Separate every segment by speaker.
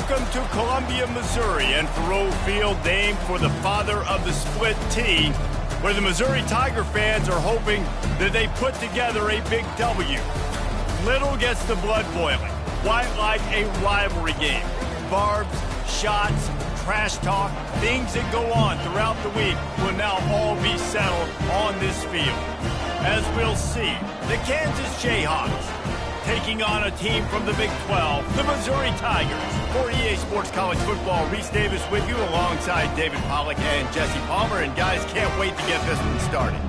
Speaker 1: Welcome to Columbia, Missouri, and Faroe Field, named for the father of the split T, where the Missouri Tiger fans are hoping that they put together a big W. Little gets the blood boiling, quite like a rivalry game. Barbs, shots, trash talk, things that go on throughout the week will now all be settled on this field. As we'll see, the Kansas Jayhawks taking on a team from the Big 12, the Missouri Tigers. For EA Sports College Football, Reese Davis with you alongside David Pollack and Jesse Palmer. And guys, can't wait to get this one started.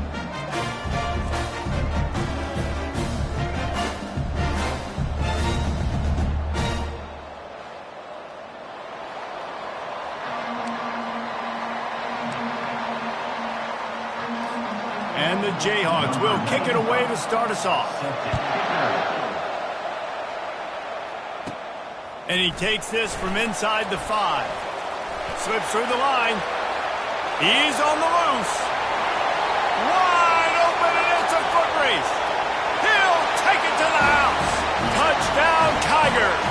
Speaker 1: And the Jayhawks will kick it away to start us off. And he takes this from inside the 5. Slips through the line. He's on the loose. Wide open, and it's a foot race. He'll take it to the house. Touchdown, Tigers.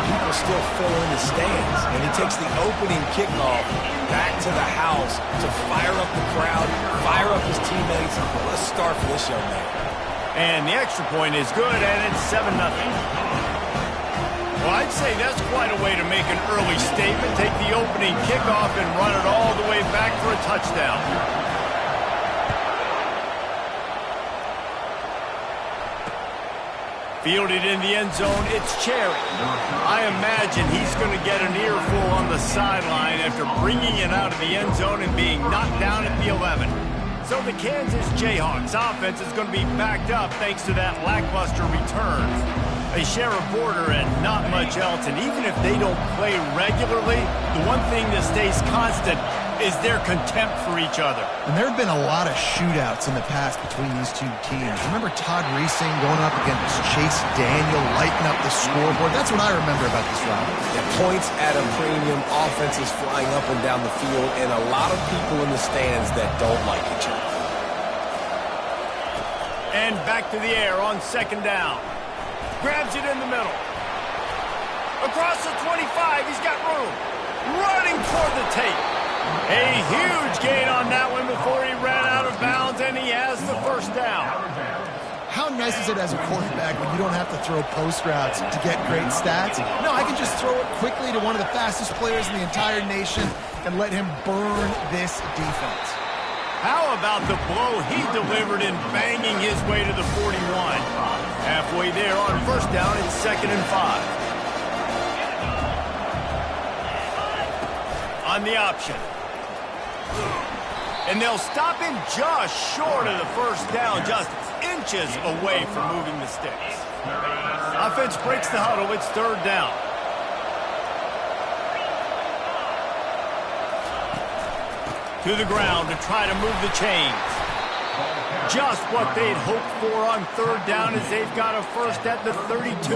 Speaker 2: People still fill in the stands, and he takes the opening kickoff back to the house to fire up the crowd, fire up his teammates. What a start for this young man.
Speaker 1: And the extra point is good, and it's 7-0. Well, I'd say that's quite a way to make an early statement. Take the opening kickoff and run it all the way back for a touchdown. Fielded in the end zone, it's Cherry. I imagine he's going to get an earful on the sideline after bringing it out of the end zone and being knocked down at the 11. So the Kansas Jayhawks offense is going to be backed up thanks to that lackluster return. They share a border and not much else, and even if they don't play regularly, the one thing that stays constant is their contempt for each other.
Speaker 3: And there have been a lot of shootouts in the past between these two teams. Remember Todd Reesing going up against Chase Daniel, lighting up the scoreboard? That's what I remember about this rivalry.
Speaker 2: Yeah, points at a premium, offenses flying up and down the field, and a lot of people in the stands that don't like each other.
Speaker 1: And back to the air on second down. Grabs it in the middle. Across the 25, he's got room. Running toward the tape. A huge gain on that one before he ran out of bounds, and he has the first down.
Speaker 3: How nice is it as a quarterback when you don't have to throw post routes to get great stats? No, I can just throw it quickly to one of the fastest players in the entire nation and let him burn this defense.
Speaker 1: How about the blow he delivered in banging his way to the 41? Halfway there on first down, it's 2nd and 5. On the option. And they'll stop him just short of the first down, just inches away from moving the sticks. Offense breaks the huddle, it's 3rd down. To the ground to try to move the chains. Just what they'd hoped for on 3rd down as they've got a first at the 32.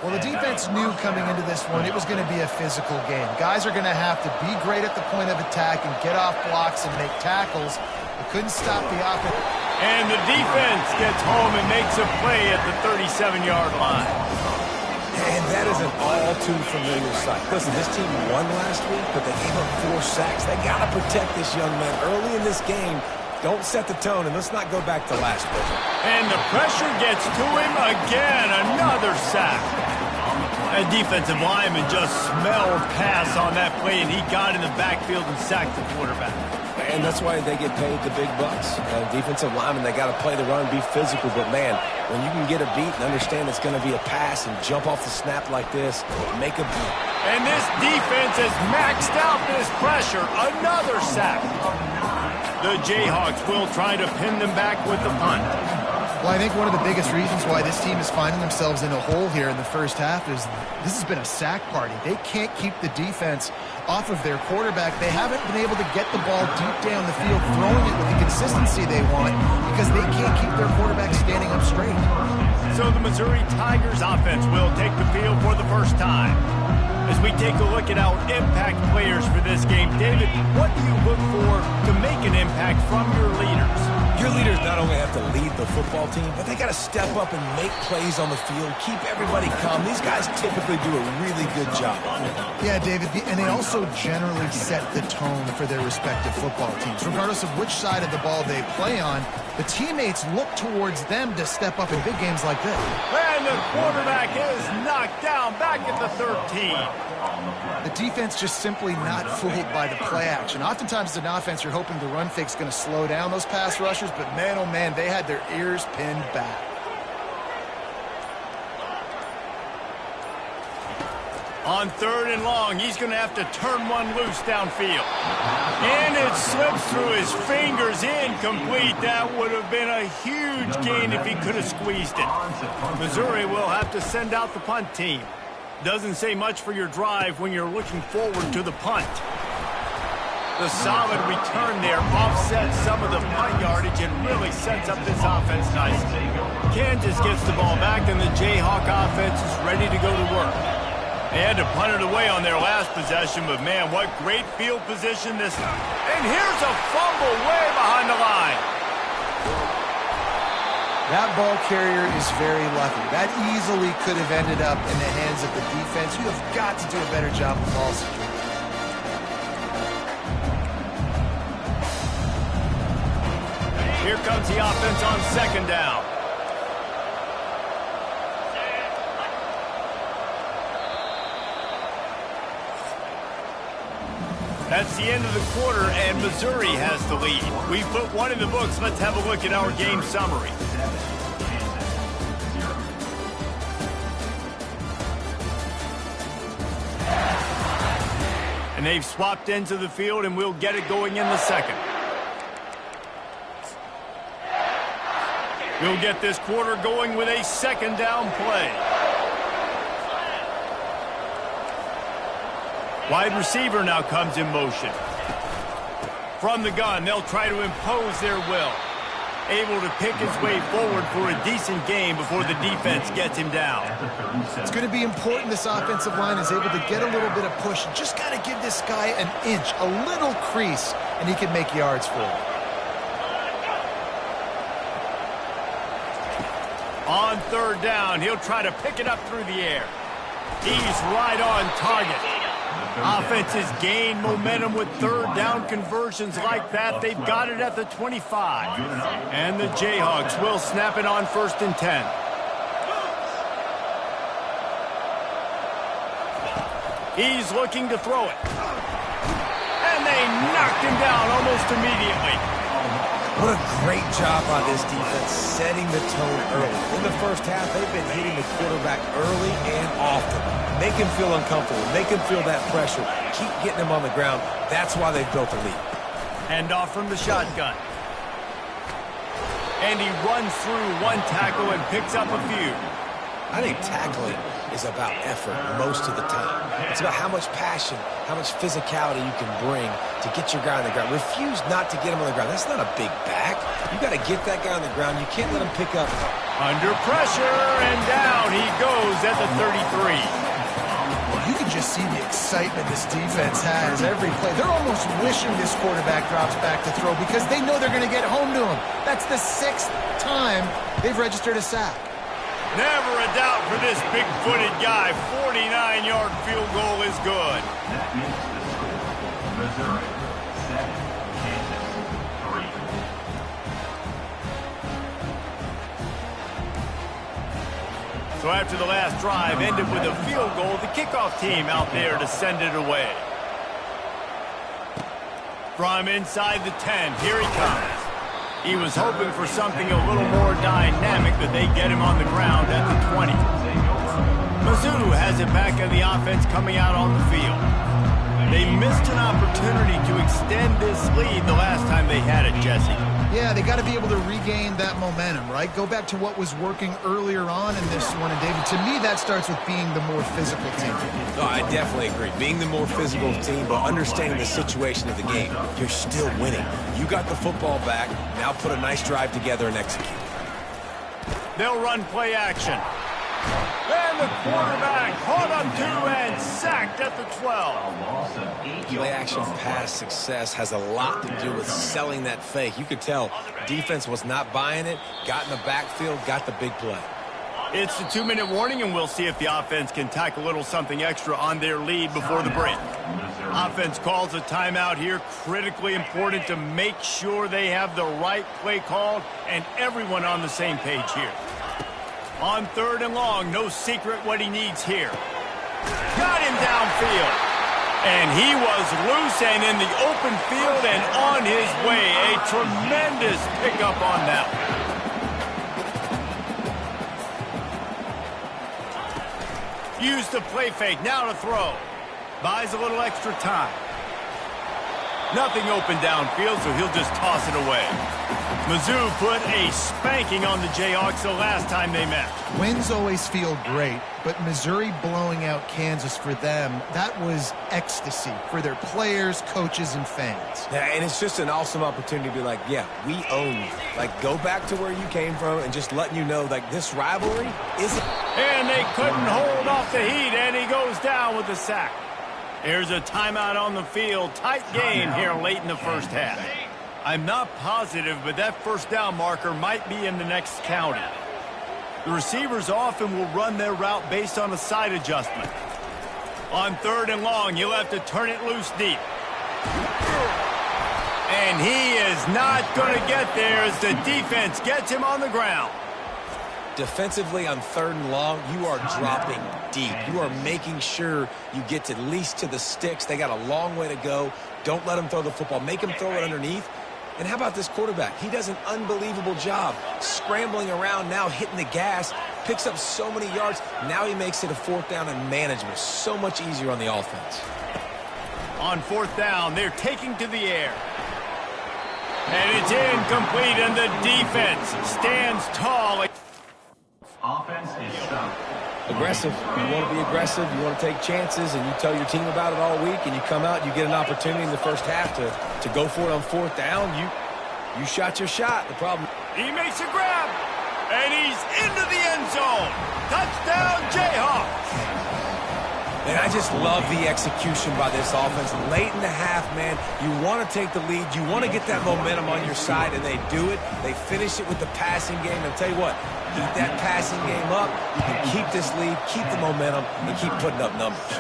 Speaker 3: Well, the defense knew coming into this one it was going to be a physical game. Guys are going to have to be great at the point of attack and get off blocks and make tackles. They couldn't stop the offense.
Speaker 1: And the defense gets home and makes a play at the 37-yard line.
Speaker 2: And that is an all-too-familiar sight. Listen, this team won last week, but they gave up 4 sacks. They got to protect this young man early in this game. Don't set the tone, and let's not go back to last week.
Speaker 1: And the pressure gets to him again. Another sack. A defensive lineman just smelled pass on that play, and he got in the backfield and sacked the quarterback.
Speaker 2: And that's why they get paid the big bucks. Defensive linemen, they got to play the run, be physical. But, man, when you can get a beat and understand it's going to be a pass and jump off the snap like this, make a beat.
Speaker 1: And this defense has maxed out this pressure. Another sack. The Jayhawks will try to pin them back with the punt.
Speaker 3: Well, I think one of the biggest reasons why this team is finding themselves in a hole here in the first half is this has been a sack party. They can't keep the defense off of their quarterback. They haven't been able to get the ball deep down the field, throwing it with the consistency they want because they can't keep their quarterback standing up straight.
Speaker 1: So the Missouri Tigers offense will take the field for the first time. As we take a look at our impact players for this game, David, what do you look for to make an impact from your leaders?
Speaker 2: Your leaders not only have to lead the football team, but they got to step up and make plays on the field, keep everybody calm. These guys typically do a really good job.
Speaker 3: Yeah, David, and they also generally set the tone for their respective football teams. Regardless of which side of the ball they play on, the teammates look towards them to step up in big games like this.
Speaker 1: And the quarterback is knocked down back at the 13.
Speaker 3: The defense just simply not fooled by the play action. Oftentimes as an offense, you're hoping the run fake's going to slow down those pass rushers, but man, oh man, they had their ears pinned back.
Speaker 1: On 3rd and long, he's going to have to turn one loose downfield. And it slips through his fingers, incomplete. That would have been a huge gain if he could have squeezed it. Missouri will have to send out the punt team. Doesn't say much for your drive when you're looking forward to the punt. The solid return there offsets some of the punt yardage and really sets up this offense nicely. Kansas gets the ball back, and the Jayhawk offense is ready to go to work. They had to punt it away on their last possession, but man, what great field position this. And here's a fumble way behind the line.
Speaker 3: That ball carrier is very lucky. That easily could have ended up in the hands of the defense. You have got to do a better job of ball security.
Speaker 1: Here comes the offense on 2nd down. That's the end of the quarter, and Missouri has the lead. We put one in the books. Let's have a look at our game summary. And they've swapped ends of the field, and we'll get it going in the 2nd. We'll get this quarter going with a 2nd down play. Wide receiver now comes in motion. From the gun, they'll try to impose their will. Able to pick his way forward for a decent game before the defense gets him down.
Speaker 3: It's going to be important this offensive line is able to get a little bit of push. Just got to give this guy an inch, a little crease, and he can make yards for it.
Speaker 1: On 3rd down, he'll try to pick it up through the air. He's right on target. Offenses gain momentum with 3rd down conversions like that. They've got it at the 25. And the Jayhawks will snap it on 1st and 10. He's looking to throw it. And they knocked him down almost immediately.
Speaker 2: What a great job by this defense setting the tone early. In the first half, they've been hitting the quarterback early and often. Make him feel uncomfortable. Make him feel that pressure. Keep getting him on the ground. That's why they've built a lead.
Speaker 1: Hand off from the shotgun. And he runs through one tackle and picks up a few.
Speaker 2: I think tackling is about effort most of the time. It's about how much passion, how much physicality you can bring to get your guy on the ground. Refuse not to get him on the ground. That's not a big back. You got to get that guy on the ground. You can't let him pick up.
Speaker 1: Under pressure, and down he goes at the 33.
Speaker 3: You can just see the excitement this defense has every play. They're almost wishing this quarterback drops back to throw because they know they're going to get home to him. That's the 6th time they've registered a sack.
Speaker 1: Never a doubt for this big-footed guy. 49-yard field goal is good.
Speaker 4: That makes the score Missouri 7, Kansas 3.
Speaker 1: So after the last drive ended with a field goal, the kickoff team out there to send it away. From inside the 10, here he comes. He was hoping for something a little more dynamic, but they get him on the ground at the 20. Mizzou has it back in the offense coming out on the field. They missed an opportunity to extend this lead the last time they had it, Jesse.
Speaker 3: Yeah, they got to be able to regain that momentum, right? Go back to what was working earlier on in this one. And, David, to me, that starts with being the more physical team.
Speaker 2: No, I definitely agree. Being the more physical team, but understanding the situation of the game. You're still winning. You got the football back. Now put a nice drive together and execute.
Speaker 1: They'll run play action. And the quarterback caught up to and sacked at the 12.
Speaker 2: Play-action pass success has a lot to do with selling that fake. You could tell defense was not buying it, got in the backfield, got the big play.
Speaker 1: It's the 2-minute warning, and we'll see if the offense can tack a little something extra on their lead before the break. Offense calls a timeout here. Critically important to make sure they have the right play called and everyone on the same page here. On 3rd and long, no secret what he needs here. Got him downfield. And he was loose and in the open field and on his way. A tremendous pickup on that one. Use the play fake, now to throw. Buys a little extra time. Nothing open downfield, so he'll just toss it away. Mizzou put a spanking on the Jayhawks the last time they met.
Speaker 3: Wins always feel great, but Missouri blowing out Kansas for them, that was ecstasy for their players, coaches, and fans.
Speaker 2: Yeah, and it's just an awesome opportunity to be like, yeah, we own you. Like, go back to where you came from and just letting you know, like, this rivalry isn't...
Speaker 1: And they couldn't hold off the heat, and he goes down with the sack. There's a timeout on the field. Tight game here late in the first half. I'm not positive, but that first down marker might be in the next county. The receivers often will run their route based on a side adjustment. On 3rd and long, you'll have to turn it loose deep. And he is not going to get there as the defense gets him on the ground.
Speaker 2: Defensively on 3rd and long, you are dropping deep. You are making sure you get at least to the sticks. They got a long way to go. Don't let them throw the football. Make them throw it underneath. And how about this quarterback? He does an unbelievable job scrambling around now, hitting the gas, picks up so many yards. Now he makes it a 4th down and manageable. So much easier on the offense.
Speaker 1: On 4th down, they're taking to the air. And it's incomplete, and the defense stands tall.
Speaker 4: Offense is stopped.
Speaker 2: Aggressive. You want to be aggressive. You want to take chances, and you tell your team about it all week, and you come out, you get an opportunity in the first half to go for it on 4th down. You shot your shot. The problem...
Speaker 1: He makes a grab, and he's into the end zone. Touchdown, Jayhawks.
Speaker 2: And I just love the execution by this offense. Late in the half, man, you want to take the lead. You want to get that momentum on your side, and they do it. They finish it with the passing game. And I'll tell you what, keep that passing game up. You can keep this lead, keep the momentum, and keep putting up numbers.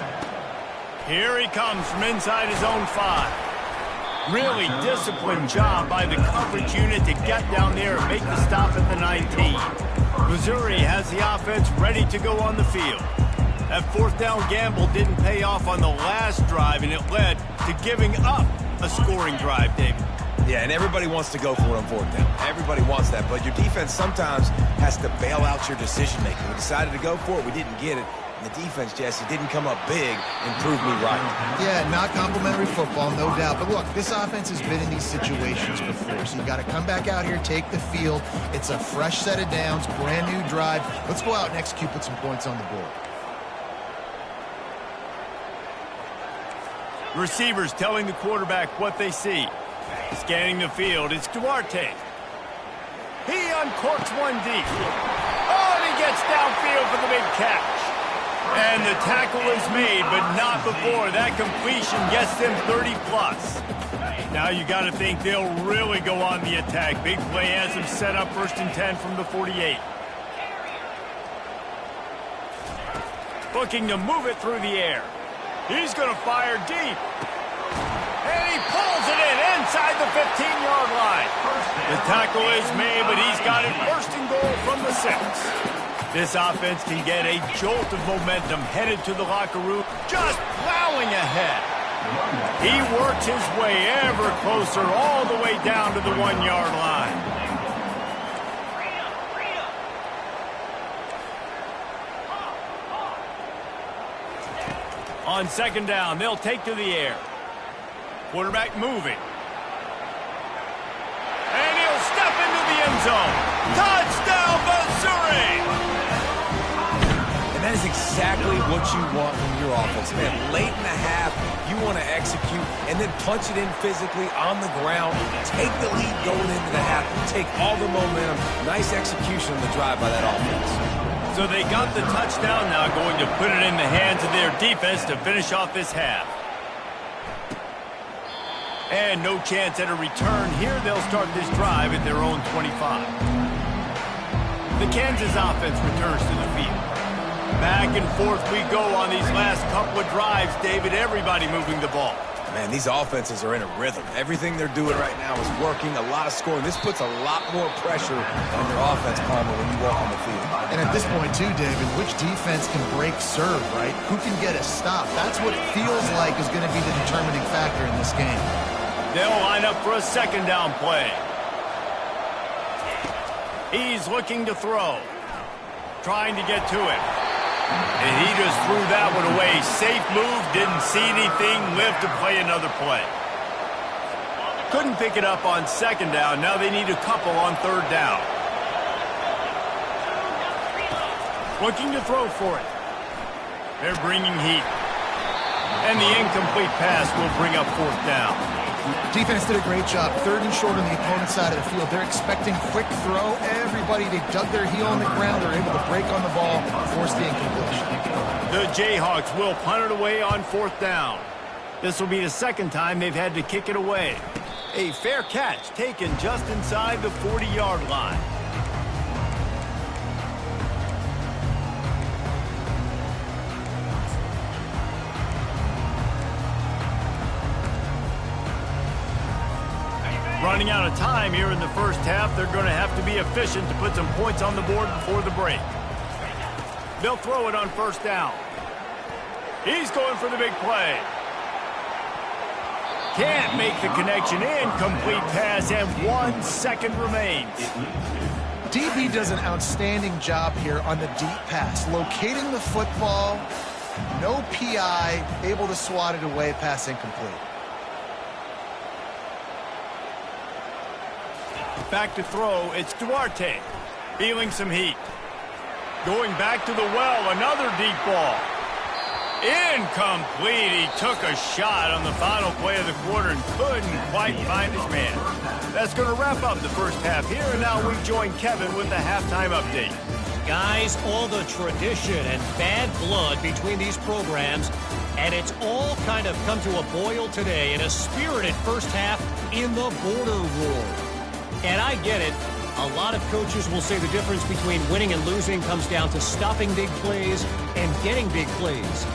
Speaker 1: Here he comes from inside his own 5. Really disciplined job by the coverage unit to get down there and make the stop at the 19. Missouri has the offense ready to go on the field. That 4th down gamble didn't pay off on the last drive, and it led to giving up a scoring drive, David.
Speaker 2: Yeah, and everybody wants to go for it on 4th down. Everybody wants that, but your defense sometimes has to bail out your decision-making. We decided to go for it. We didn't get it. And the defense, Jesse, didn't come up big and prove me right.
Speaker 3: Yeah, not complimentary football, no doubt. But look, this offense has been in these situations before, so you got to come back out here, take the field. It's a fresh set of downs, brand new drive. Let's go out and execute, put some points on the board.
Speaker 1: Receivers telling the quarterback what they see. Scanning the field, it's Duarte. He uncorks one deep. Oh, and he gets downfield for the big catch. And the tackle is made, but not before. That completion gets them 30-plus. Now you got to think they'll really go on the attack. Big play has them set up 1st and 10 from the 48. Looking to move it through the air. He's going to fire deep. And he pulls it in inside the 15-yard line. The tackle is made, but he's got it 1st and goal from the 6. This offense can get a jolt of momentum headed to the locker room, just plowing ahead. He works his way ever closer all the way down to the 1-yard line. On 2nd down, they'll take to the air. Quarterback moving. And he'll step into the end zone. Touchdown, Missouri!
Speaker 2: And that is exactly what you want from your offense, man. Late in the half, you want to execute and then punch it in physically on the ground. Take the lead going into the half. Take all the momentum. Nice execution on the drive by that offense.
Speaker 1: So So they got the touchdown, now going to put it in the hands of their defense to finish off this half. And no chance at a return here. They'll start this drive at their own 25. The Kansas offense returns to the field. Back and forth we go on these last couple of drives, David. Everybody moving the ball.
Speaker 2: Man, these offenses are in a rhythm. Everything they're doing right now is working, a lot of scoring. This puts a lot more pressure on your offense, Palmer, when you walk on the field.
Speaker 3: And at this point, too, David, which defense can break serve, right? Who can get a stop? That's what it feels like is going to be the determining factor in this game.
Speaker 1: They'll line up for a second down play. He's looking to throw. Trying to get to it. And he just threw that one away. Safe move, didn't see anything, lived to play another play. Couldn't pick it up on second down. Now they need a couple on third down. Looking to throw for it. They're bringing heat. And the incomplete pass will bring up fourth down.
Speaker 3: Defense did a great job. Third and short on the opponent's side of the field. They're expecting quick throw. Everybody, they dug their heel on the ground. They're able to break on the ball, force the incompletion.
Speaker 1: The Jayhawks will punt it away on fourth down. This will be the second time they've had to kick it away. A fair catch taken just inside the 40-yard line. Running out of time here in the first half. They're going to have to be efficient to put some points on the board before the break. They'll throw it on first down. He's going for the big play. Can't make the connection. Incomplete pass, and 1 second remains.
Speaker 3: DB does an outstanding job here on the deep pass. Locating the football, no PI, able to swat it away, pass incomplete.
Speaker 1: Back to throw, it's Duarte. Feeling some heat. Going back to the well, another deep ball. Incomplete. He took a shot on the final play of the quarter and couldn't quite find his man. That's going to wrap up the first half here, and now we join Kevin with the halftime update.
Speaker 5: Guys, all the tradition and bad blood between these programs, and it's all kind of come to a boil today in a spirited first half in the border war. And I get it. A lot of coaches will say the difference between winning and losing comes down to stopping big plays and getting big plays.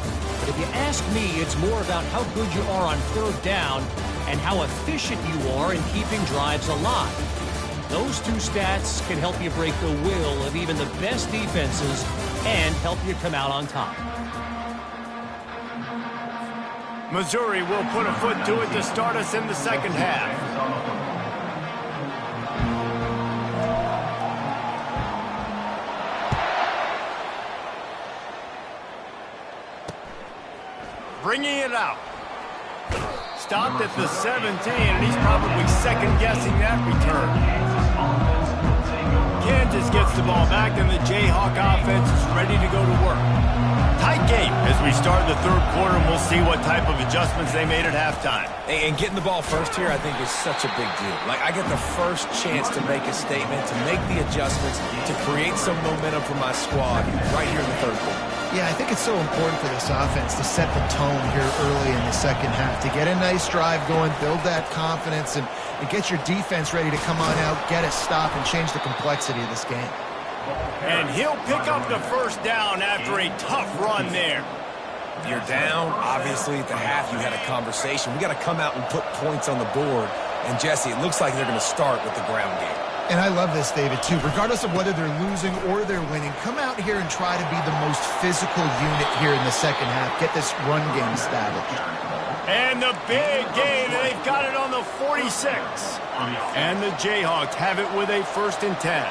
Speaker 5: But if you ask me, it's more about how good you are on third down and how efficient you are in keeping drives alive. Those two stats can help you break the will of even the best defenses and help you come out on top.
Speaker 1: Missouri will put a foot to it to start us in the second half. Bringing it out. Stopped at the 17, and he's probably second-guessing that return. Kansas gets the ball back, and the Jayhawk offense is ready to go to work. Tight game as we start the third quarter, and we'll see what type of adjustments they made at halftime.
Speaker 2: And getting the ball first here, I think, is such a big deal. Like, I get the first chance to make a statement, to make the adjustments, to create some momentum for my squad right here in the third quarter.
Speaker 3: Yeah, I think it's so important for this offense to set the tone here early in the second half, to get a nice drive going, build that confidence, and get your defense ready to come on out, get a stop, and change the complexity of this game.
Speaker 1: And he'll pick up the first down after a tough run there.
Speaker 2: You're down. Obviously, at the half, you had a conversation. We got to come out and put points on the board. And, Jesse, it looks like they're going to start with the ground game.
Speaker 3: And I love this, David, too. Regardless of whether they're losing or they're winning, come out here and try to be the most physical unit here in the second half. Get this run game established.
Speaker 1: And the big gain, they've got it on the 46. And the Jayhawks have it with a 1st and 10.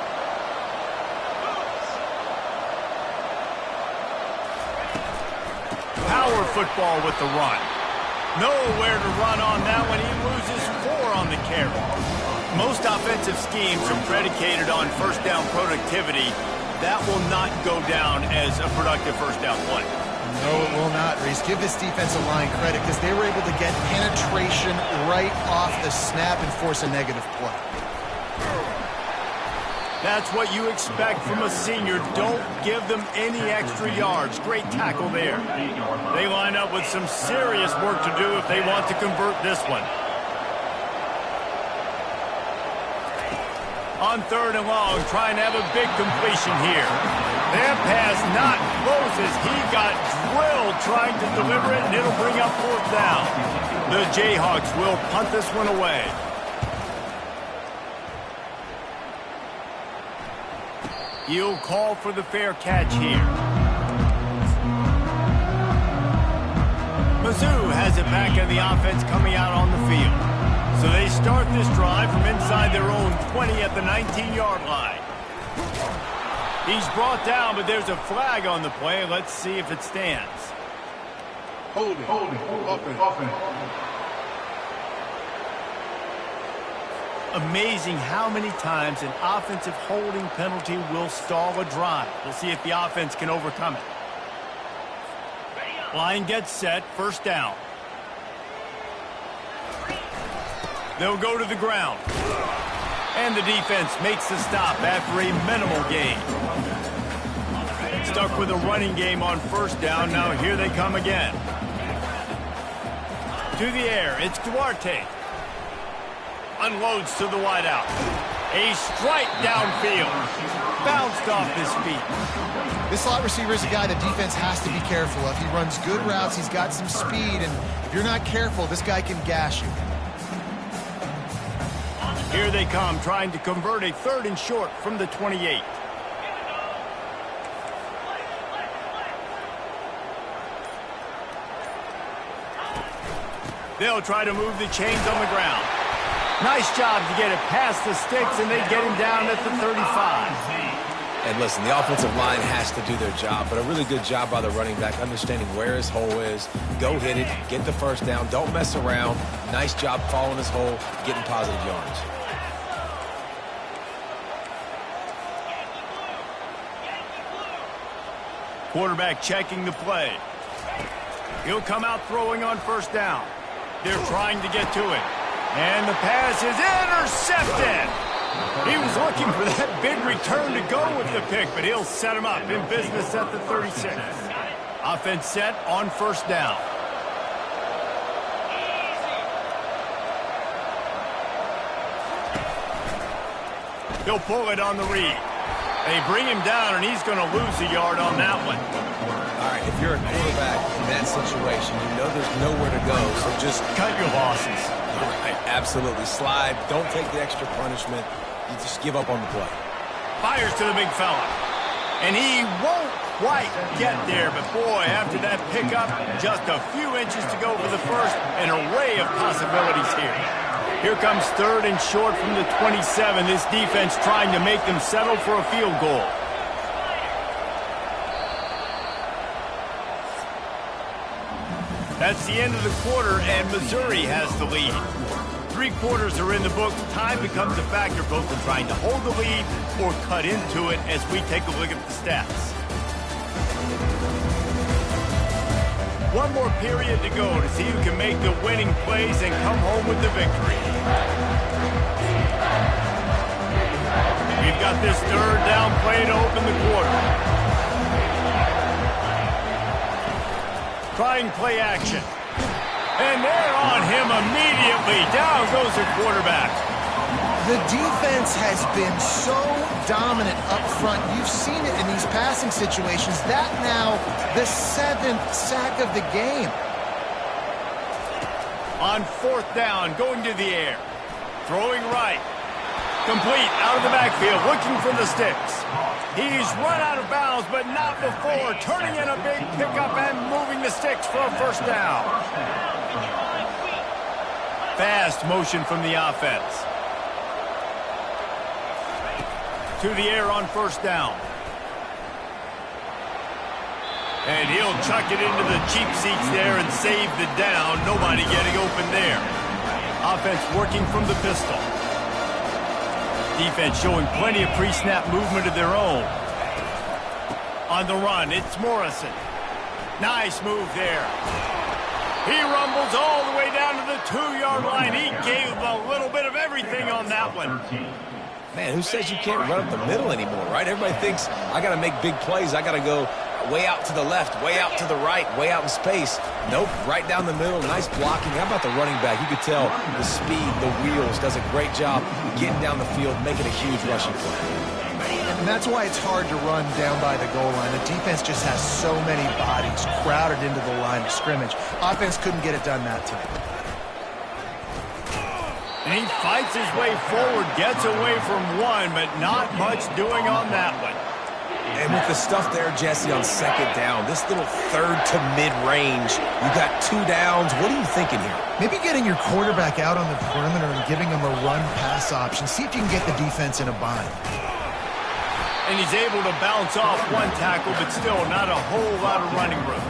Speaker 1: Power football with the run. Nowhere to run on that one. He loses 4 on the carry. Most offensive schemes are predicated on first down productivity. That will not go down as a productive first down play.
Speaker 3: No, it will not, Reese. Give this defensive line credit because they were able to get penetration right off the snap and force a negative play.
Speaker 1: That's what you expect from a senior. Don't give them any extra yards. Great tackle there. They line up with some serious work to do if they want to convert this one. On 3rd and long, trying to have a big completion here. That pass not close as he got drilled trying to deliver it, and it'll bring up 4th down. The Jayhawks will punt this one away. He'll call for the fair catch here. Mizzou has it back in the offense coming out on the field. So they start this drive from inside their own 20 at the 19-yard line. He's brought down, but there's a flag on the play. Let's see if it stands.
Speaker 6: Holding, offense.
Speaker 1: Amazing how many times an offensive holding penalty will stall a drive. We'll see if the offense can overcome it. Line gets set, 1st down. They'll go to the ground. And the defense makes the stop after a minimal gain. Stuck with a running game on 1st down. Now here they come again. To the air, it's Duarte. Unloads to the wideout. A strike downfield. Bounced off his feet.
Speaker 3: This slot receiver is a guy the defense has to be careful of. He runs good routes. He's got some speed. And if you're not careful, this guy can gash you.
Speaker 1: Here they come, trying to convert a 3rd and short from the 28. They'll try to move the chains on the ground. Nice job to get it past the sticks, and they get him down at the 35.
Speaker 2: And listen, the offensive line has to do their job, but a really good job by the running back, understanding where his hole is. Go hit it, get the 1st down, don't mess around. Nice job following his hole, getting positive yards.
Speaker 1: Quarterback checking the play. He'll come out throwing on 1st down. They're trying to get to it. And the pass is intercepted. He was looking for that big return to go with the pick, but he'll set him up in business at the 36. Offense set on 1st down. He'll pull it on the read. They bring him down, and he's going to lose a yard on that one.
Speaker 2: All right, if you're a quarterback in that situation, you know there's nowhere to go, so just
Speaker 1: Cut your losses.
Speaker 2: All right, absolutely. Slide. Don't take the extra punishment. You just give up on the play.
Speaker 1: Fires to the big fella. And he won't quite get there, but boy, after that pickup, just a few inches to go for the first. An array of possibilities here. Here comes 3rd and short from the 27. This defense trying to make them settle for a field goal. That's the end of the quarter, and Missouri has the lead. 3 quarters are in the books. Time becomes a factor both in trying to hold the lead or cut into it as we take a look at the stats. One more period to go to see who can make the winning plays and come home with the victory. We've got this 3rd down play to open the quarter. Trying play action. And they're on him immediately. Down goes the quarterback.
Speaker 3: The defense has been so dominant up front. You've seen it in these passing situations. That now the 7th sack of the game.
Speaker 1: On 4th down, going to the air. Throwing right. Complete out of the backfield, looking for the sticks. He's run out of bounds, but not before. Turning in a big pickup and moving the sticks for a 1st down. Fast motion from the offense. To the air on 1st down. And he'll chuck it into the cheap seats there and save the down. Nobody getting open there. Offense working from the pistol. Defense showing plenty of pre-snap movement of their own. On the run, it's Morrison. Nice move there. He rumbles all the way down to the 2-yard line. He gave a little bit of everything on that one.
Speaker 2: Man, who says you can't run up the middle anymore, right? Everybody thinks I got to make big plays. I got to go way out to the left, way out to the right, way out in space. Nope, right down the middle. Nice blocking. How about the running back? You could tell the speed, the wheels, does a great job getting down the field, making a huge rushing play.
Speaker 3: And that's why it's hard to run down by the goal line. The defense just has so many bodies crowded into the line of scrimmage. Offense couldn't get it done that time.
Speaker 1: And he fights his way forward, gets away from one, but not much doing on that one.
Speaker 2: And with the stuff there, Jesse, on second down, this little third to mid-range, you got 2 downs. What are you thinking here?
Speaker 3: Maybe getting your quarterback out on the perimeter and giving him a run-pass option. See if you can get the defense in a bind.
Speaker 1: And he's able to bounce off one tackle, but still not a whole lot of running room.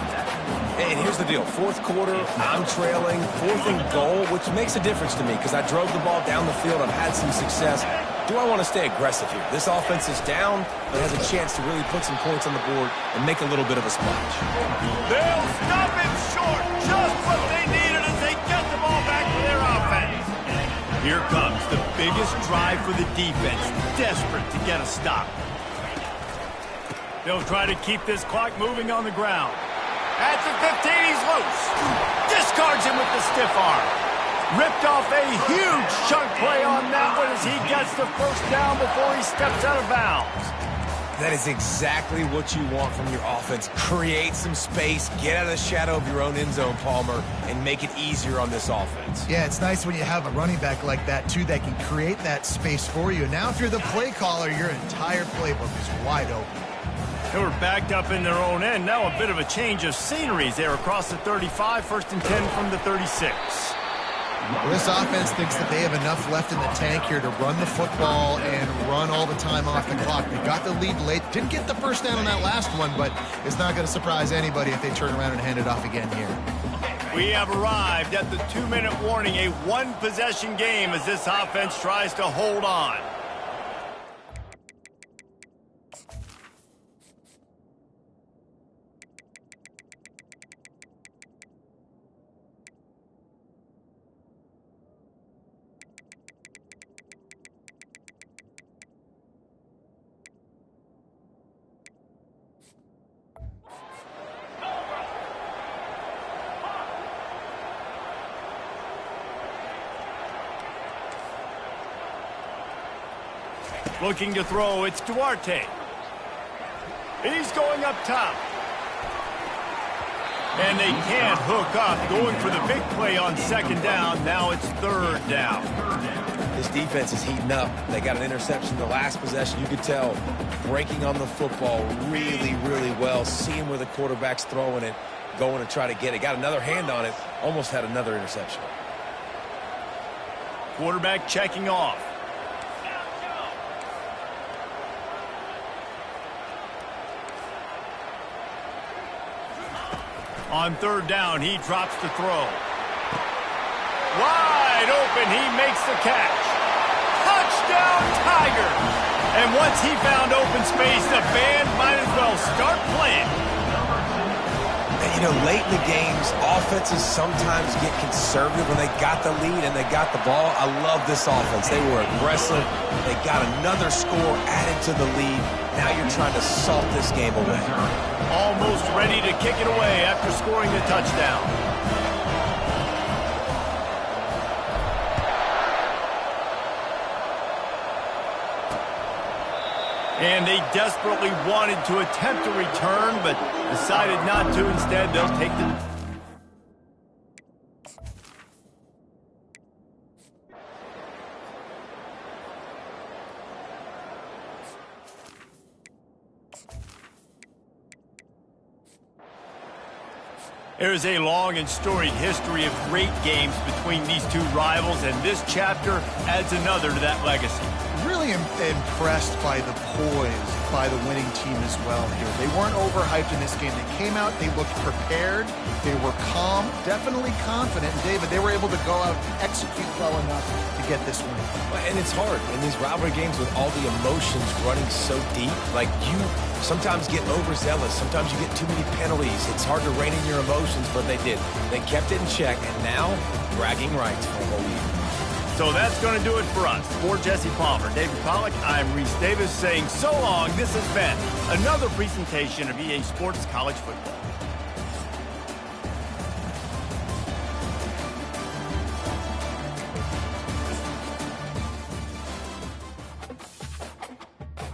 Speaker 2: And here's the deal. Fourth quarter, I'm trailing, 4th and goal, which makes a difference to me because I drove the ball down the field. I've had some success. Do I want to stay aggressive here? This offense is down, but has a chance to really put some points on the board and make a little bit of a splash.
Speaker 1: They'll stop him short. Just what they needed as they get the ball back for their offense. Here comes the biggest drive for the defense, desperate to get a stop. They'll try to keep this clock moving on the ground. At the 15, he's loose. Discards him with the stiff arm. Ripped off a huge chunk play on that one as he gets the first down before he steps out of bounds.
Speaker 2: That is exactly what you want from your offense. Create some space, get out of the shadow of your own end zone, Palmer, and make it easier on this offense.
Speaker 3: Yeah, it's nice when you have a running back like that, too, that can create that space for you. Now, if you're the play caller, your entire playbook is wide open.
Speaker 1: They were backed up in their own end. Now a bit of a change of sceneries there across the 35, 1st and 10 from the 36.
Speaker 3: Well, this offense thinks that they have enough left in the tank here to run the football and run all the time off the clock. They got the lead late. Didn't get the first down on that last one, but it's not going to surprise anybody if they turn around and hand it off again here.
Speaker 1: We have arrived at the 2-minute warning, a one-possession game as this offense tries to hold on. Looking to throw, it's Duarte. He's going up top. And they can't hook up, going for the big play on 2nd down. Now it's 3rd down.
Speaker 2: This defense is heating up. They got an interception the last possession. You could tell breaking on the football really, really well, seeing where the quarterback's throwing it, going to try to get it. Got another hand on it, almost had another interception.
Speaker 1: Quarterback checking off. On 3rd down, he drops the throw. Wide open, he makes the catch. Touchdown, Tigers! And once he found open space, the band might as well start playing.
Speaker 2: And, you know, late in the games, offenses sometimes get conservative when they got the lead and they got the ball. I love this offense. They were aggressive. They got another score added to the lead. Now you're trying to salt this game away.
Speaker 1: Almost ready to kick it away after scoring the touchdown. And they desperately wanted to attempt a return, but decided not to. Instead, they'll take the... There's a long and storied history of great games between these two rivals, and this chapter adds another to that legacy.
Speaker 3: Really impressed by the poise by the winning team as well here. They weren't overhyped in this game. They came out, they looked prepared, they were calm, definitely confident. And David, they were able to go out and execute well enough to get this win.
Speaker 2: And it's hard in these rivalry games with all the emotions running so deep. Like, you sometimes get overzealous. Sometimes you get too many penalties. It's hard to rein in your emotions, but they did. They kept it in check, and now bragging rights for a whole year.
Speaker 1: So that's going to do it for us. For Jesse Palmer, David Pollack, I'm Reese Davis saying so long. This has been another presentation of EA Sports College Football.